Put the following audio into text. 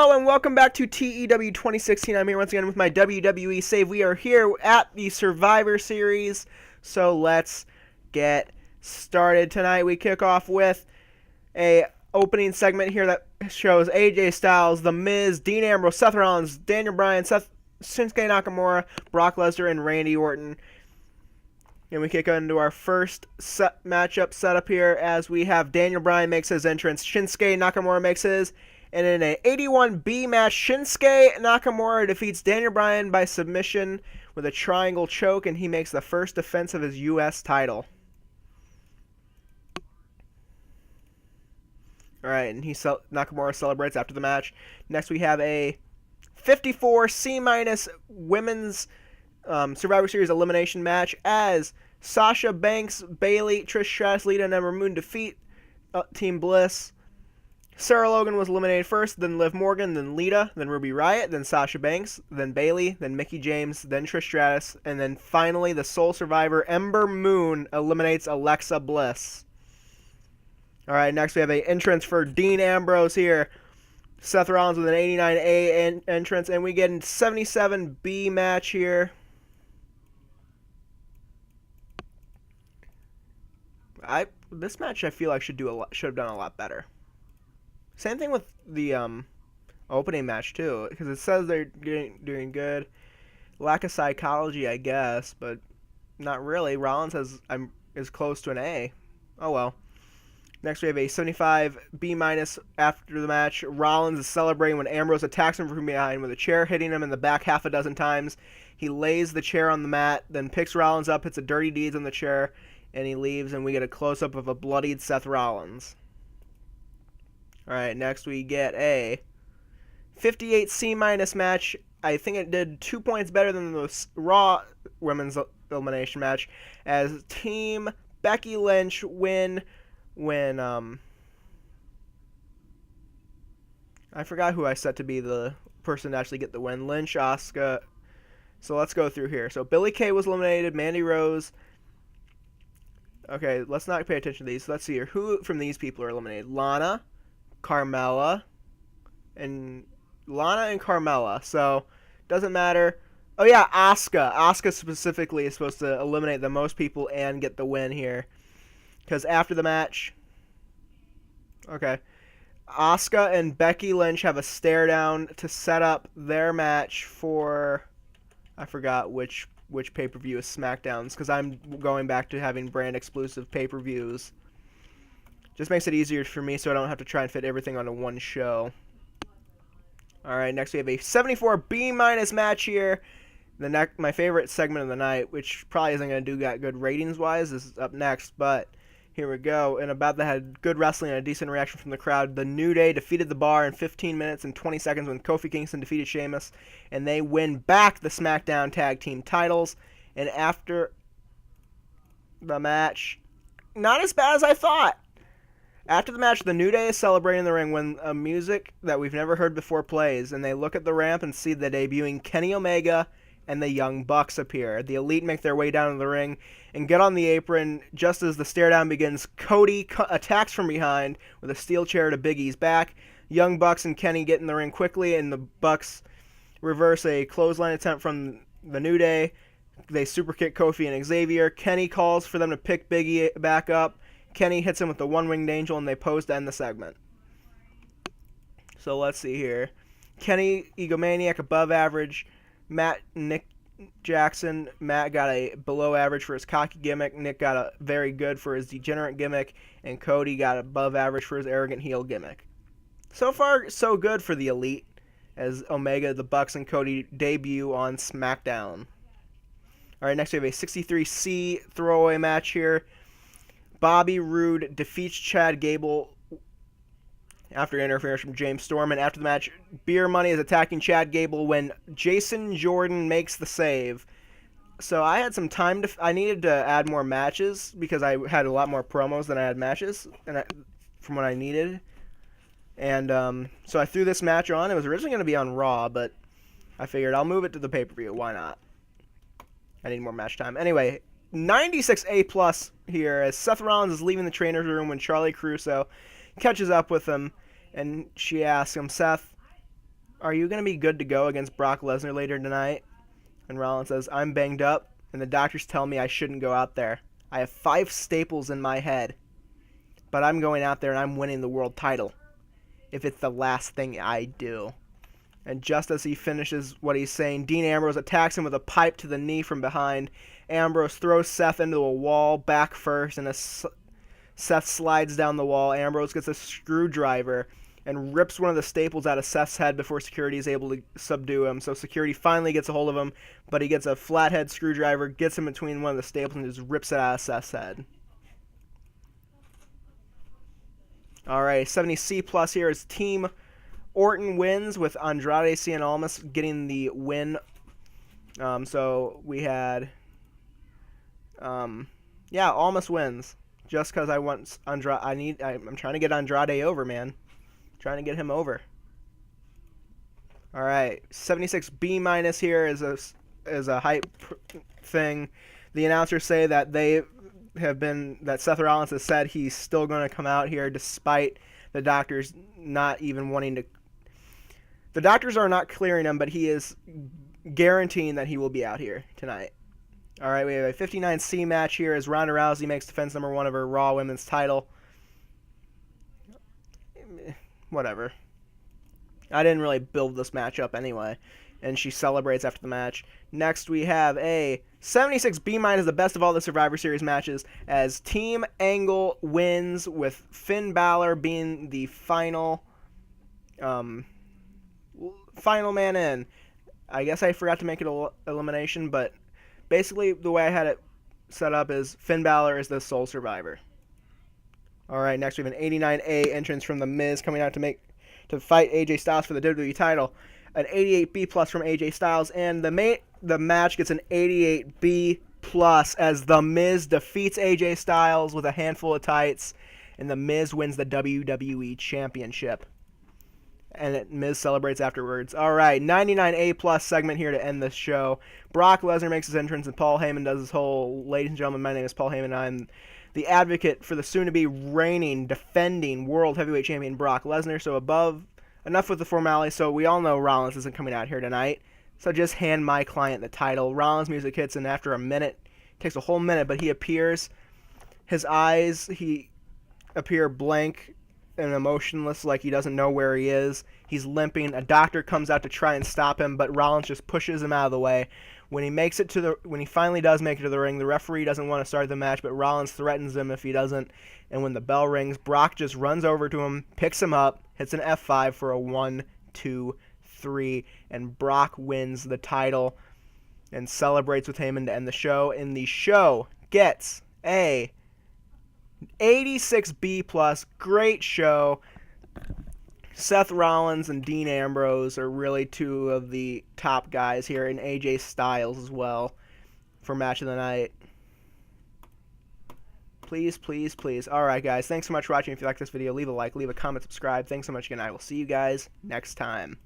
Hello and welcome back to TEW 2016. I'm here once again with my WWE save. We are here at the Survivor Series, so let's get started. Tonight we kick off with a opening segment here that shows AJ Styles, The Miz, Dean Ambrose, Seth Rollins, Daniel Bryan, Shinsuke Nakamura, Brock Lesnar, and Randy Orton. And we kick into our first matchup setup here as we have Daniel Bryan makes his entrance, Shinsuke Nakamura makes his. And in an 81B match, Shinsuke Nakamura defeats Daniel Bryan by submission with a triangle choke, and he makes the first defense of his U.S. title. Alright, and Nakamura celebrates after the match. Next we have a 54C- women's Survivor Series elimination match as Sasha Banks, Bayley, Trish Stratus, Lita, and Ember Moon defeat Team Bliss. Sarah Logan was eliminated first, then Liv Morgan, then Lita, then Ruby Riott, then Sasha Banks, then Bayley, then Mickie James, then Trish Stratus, and then finally the sole survivor, Ember Moon, eliminates Alexa Bliss. Alright, next we have an entrance for Dean Ambrose here. Seth Rollins with an 89A entrance, and we get a 77B match here. This match I feel like should have done a lot better. Same thing with the opening match too, because it says they're doing good. Lack of psychology, I guess, but not really. Rollins is close to an A. Oh well. Next we have a 75B- after the match. Rollins is celebrating when Ambrose attacks him from behind with a chair, hitting him in the back half a dozen times. He lays the chair on the mat, then picks Rollins up, hits a dirty deeds on the chair, and he leaves, and we get a close-up of a bloodied Seth Rollins. Alright, next we get a 58C- match. I think it did 2 points better than the Raw Women's Elimination match, as Team Becky Lynch win when, I forgot who I set to be the person to actually get the win. Lynch, Asuka. So let's go through here. So Billie Kay was eliminated, Mandy Rose. Okay, let's not pay attention to these. Let's see here. Who from these people are eliminated? Lana, Carmella, and Carmella. So doesn't matter. Oh yeah, Asuka. Asuka specifically is supposed to eliminate the most people and get the win here, because after the match, okay, Asuka and Becky Lynch have a stare down to set up their match for, I forgot which pay-per-view is SmackDown's, because I'm going back to having brand exclusive pay-per-views. Just makes it easier for me so I don't have to try and fit everything onto one show. Alright, next we have a 74B- match here. My favorite segment of the night, which probably isn't going to do that good ratings-wise, is up next, but here we go. And about that had good wrestling and a decent reaction from the crowd. The New Day defeated The Bar in 15 minutes and 20 seconds when Kofi Kingston defeated Sheamus, and they win back the SmackDown Tag Team titles. And after the match, not as bad as I thought. After the match, the New Day is celebrating in the ring when a music that we've never heard before plays, and they look at the ramp and see the debuting Kenny Omega and the Young Bucks appear. The Elite make their way down to the ring and get on the apron. Just as the stare down begins, Cody attacks from behind with a steel chair to Big E's back. Young Bucks and Kenny get in the ring quickly, and the Bucks reverse a clothesline attempt from the New Day. They super kick Kofi and Xavier. Kenny calls for them to pick Big E back up. Kenny hits him with the one-winged angel, and they pose to end the segment. So let's see here. Kenny, egomaniac, above average. Matt, Nick Jackson. Matt got a below average for his cocky gimmick. Nick got a very good for his degenerate gimmick. And Cody got above average for his arrogant heel gimmick. So far, so good for the Elite, as Omega, the Bucks, and Cody debut on SmackDown. Alright, next we have a 63C throwaway match here. Bobby Roode defeats Chad Gable after interference from James Storm, and after the match, Beer Money is attacking Chad Gable when Jason Jordan makes the save. So I had some time I needed to add more matches because I had a lot more promos than I had matches from what I needed. And so I threw this match on. It was originally going to be on Raw, but I figured I'll move it to the pay-per-view. Why not? I need more match time. Anyway, 96A+ here as Seth Rollins is leaving the trainer's room when Charlie Caruso catches up with him, and she asks him, Seth, are you going to be good to go against Brock Lesnar later tonight? And Rollins says, I'm banged up, and the doctors tell me I shouldn't go out there. I have 5 staples in my head, but I'm going out there and I'm winning the world title if it's the last thing I do. And just as he finishes what he's saying, Dean Ambrose attacks him with a pipe to the knee from behind. Ambrose throws Seth into a wall, back first, and as Seth slides down the wall, Ambrose gets a screwdriver and rips one of the staples out of Seth's head before security is able to subdue him. So security finally gets a hold of him, but he gets a flathead screwdriver, gets him between one of the staples, and just rips it out of Seth's head. Alright, 70C plus here is Team Orton wins with Andrade Cien Almas getting the win. So we had, Almas wins. Just because I want Andrade, I'm trying to get Andrade over, man. Trying to get him over. All right, 76B minus here is a hype thing. The announcers say that that Seth Rollins has said he's still going to come out here despite the doctors not even wanting to. The doctors are not clearing him, but he is guaranteeing that he will be out here tonight. All right, we have a 59C match here as Ronda Rousey makes defense number 1 of her Raw Women's title. Whatever. I didn't really build this match up anyway. And she celebrates after the match. Next, we have a 76B minus, the best of all the Survivor Series matches, as Team Angle wins with Finn Balor being the final man in. I guess I forgot to make it elimination, but basically the way I had it set up is Finn Balor is the sole survivor. All right, next we have an 89A entrance from The Miz coming out to fight AJ Styles for the WWE title. An 88B plus from AJ Styles, and the match gets an 88B plus as The Miz defeats AJ Styles with a handful of tights, and The Miz wins the WWE Championship. And Miz celebrates afterwards. All right, 99A plus segment here to end this show. Brock Lesnar makes his entrance, and Paul Heyman does his whole, ladies and gentlemen, my name is Paul Heyman, and I'm the advocate for the soon-to-be reigning, defending World Heavyweight Champion Brock Lesnar. So enough with the formality. So we all know Rollins isn't coming out here tonight. So just hand my client the title. Rollins' music hits, and after a minute, it takes a whole minute, but he appears. His eyes, he appear blank and emotionless, like he doesn't know where he is. He's limping. A doctor comes out to try and stop him, but Rollins just pushes him out of the way. When he finally does make it to the ring, the referee doesn't want to start the match, but Rollins threatens him if he doesn't. And when the bell rings, Brock just runs over to him, picks him up, hits an F5 for a 1, 2, 3, and Brock wins the title and celebrates with Heyman to end the show. And the show gets a 86B plus. Great show. Seth Rollins and Dean Ambrose are really two of the top guys here, and AJ Styles as well for match of the night. Please, please, please. Alright guys, thanks so much for watching. If you like this video, leave a like, leave a comment, subscribe. Thanks so much again. I will see you guys next time.